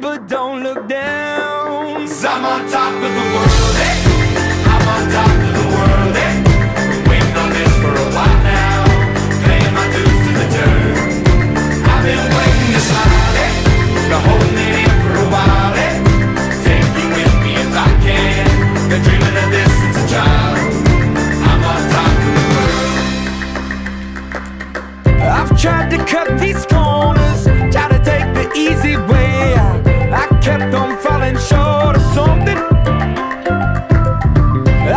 but don't look down. 'Cause I'm on top of the world, eh? I'm on top of the world, eh? Been waiting on this for a while now, paying my dues to the dirt. I've been waiting to smile, eh? Been holding it in for a while, eh? Take you with me if I can. Been dreaming of this since a child. I'm on top of the world. I've tried to cut these corners, tried to take the easy way out. I kept on falling short of something.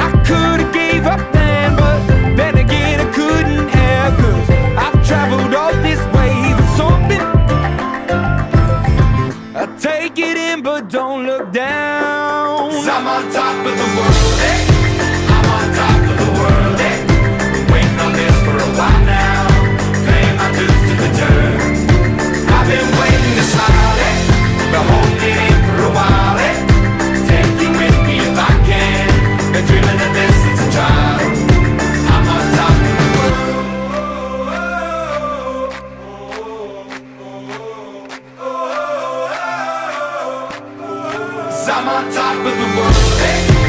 I could've gave up then, but then again I couldn't have. 'Cause I've traveled all this way for something. I take it in but don't look down. 'Cause I'm on top of the world, eh? I'm on top of the world, eh? Been waiting on this for a while now, paying my dues to the dirt. I've been waiting to smile, eh? Been holding it in for a while, eh? Take you with me if I can. Been dreaming of this since a child. I'm on top of the world. 'Cause I'm on top of the world, eh?